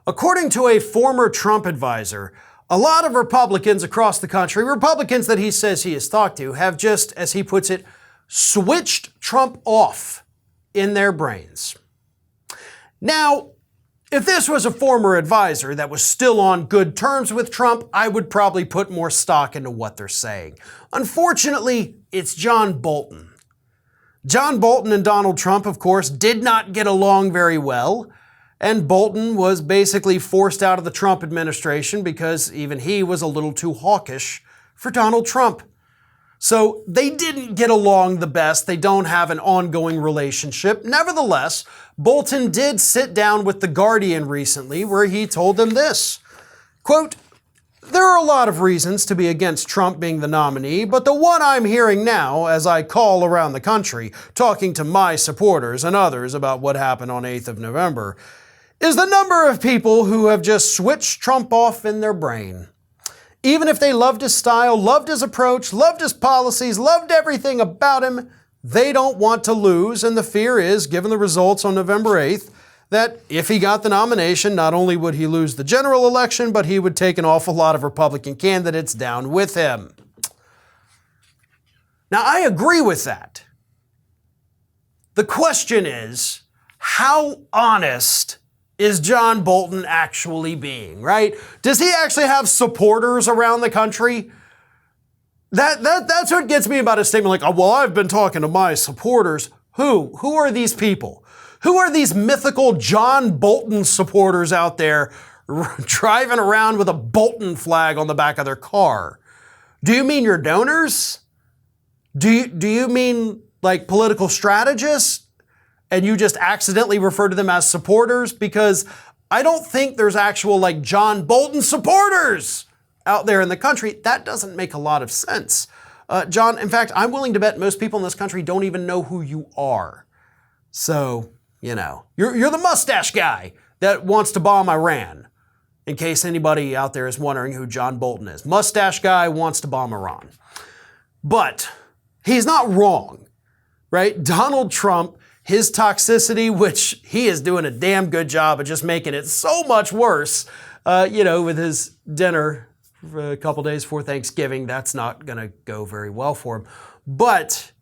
According to a former Trump advisor, a lot of Republicans across the country, Republicans that he says he has talked to, have just, as he puts it, switched Trump off in their brains. Now, if this was a former advisor that was still on good terms with Trump, I would probably put more stock into what they're saying. Unfortunately, it's John Bolton. John Bolton and Donald Trump, of course, did not get along very well, and Bolton was basically forced out of the Trump administration because even he was a little too hawkish for Donald Trump. So they didn't get along the best. They don't have an ongoing relationship. Nevertheless, Bolton did sit down with The Guardian recently where he told them this, quote, "There are a lot of reasons to be against Trump being the nominee, but the one I'm hearing now as I call around the country, talking to my supporters and others about what happened on 8th of November, is the number of people who have just switched Trump off in their brain. Even if they loved his style, loved his approach, loved his policies, loved everything about him, they don't want to lose, and the fear is, given the results on November 8th, that if he got the nomination, not only would he lose the general election, but he would take an awful lot of Republican candidates down with him." Now, I agree with that. The question is, how honest is John Bolton actually being, right? Does he actually have supporters around the country? That's what gets me about his statement, like, "Oh, well, I've been talking to my supporters." Who? Who are these people? Who are these mythical John Bolton supporters out there driving around with a Bolton flag on the back of their car? Do you mean your donors? Do you mean like political strategists? And you just accidentally refer to them as supporters? Because I don't think there's actual like John Bolton supporters out there in the country. That doesn't make a lot of sense. John, in fact, I'm willing to bet most people in this country don't even know who you are. So, you know, you're the mustache guy that wants to bomb Iran, in case anybody out there is wondering who John Bolton is. Mustache guy wants to bomb Iran. But he's not wrong, right? Donald Trump, his toxicity, which he is doing a damn good job of just making it so much worse, with his dinner for a couple days before Thanksgiving, that's not going to go very well for him. But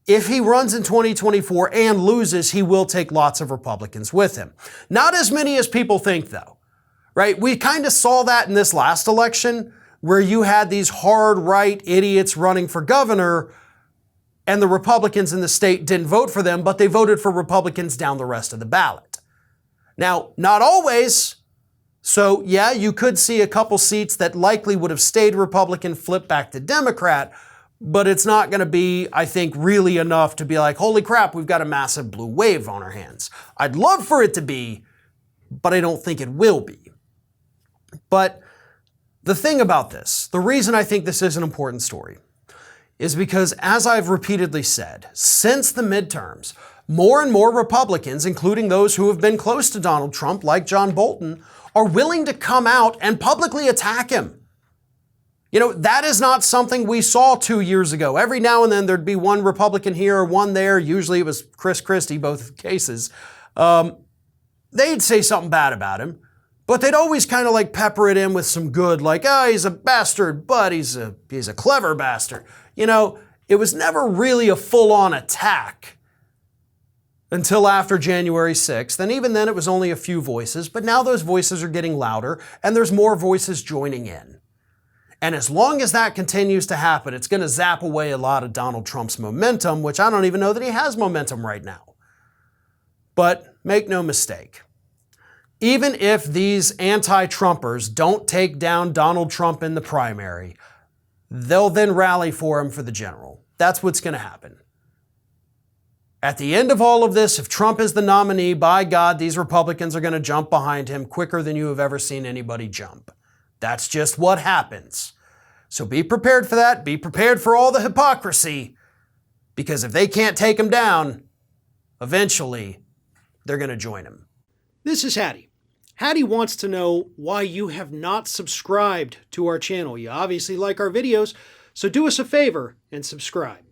if he runs in 2024 and loses, he will take lots of Republicans with him. Not as many as people think, though, right? We kind of saw that in this last election where you had these hard right idiots running for governor, and the Republicans in the state didn't vote for them, but they voted for Republicans down the rest of the ballot. Now, not always. So yeah, you could see a couple seats that likely would have stayed Republican flip back to Democrat, but it's not going to be, I think, really enough to be like, holy crap, we've got a massive blue wave on our hands. I'd love for it to be, but I don't think it will be. But the thing about this, the reason I think this is an important story, is because, as I've repeatedly said, since the midterms, more and more Republicans, including those who have been close to Donald Trump, like John Bolton, are willing to come out and publicly attack him. You know, that is not something we saw 2 years ago. Every now and then there'd be one Republican here or one there. Usually it was Chris Christie, both cases. They'd say something bad about him, but they'd always kind of like pepper it in with some good, like, oh, he's a bastard, but he's a clever bastard. You know, it was never really a full-on attack until after January 6th. And even then it was only a few voices, but now those voices are getting louder and there's more voices joining in. And as long as that continues to happen, it's going to zap away a lot of Donald Trump's momentum, which I don't even know that he has momentum right now. But make no mistake, even if these anti-Trumpers don't take down Donald Trump in the primary, they'll then rally for him for the general. That's what's going to happen. At the end of all of this, if Trump is the nominee, by God, these Republicans are going to jump behind him quicker than you have ever seen anybody jump. That's just what happens. So be prepared for that. Be prepared for all the hypocrisy, because if they can't take him down, eventually they're going to join him. This is Hattie. Hattie wants to know why you have not subscribed to our channel. You obviously like our videos, so do us a favor and subscribe.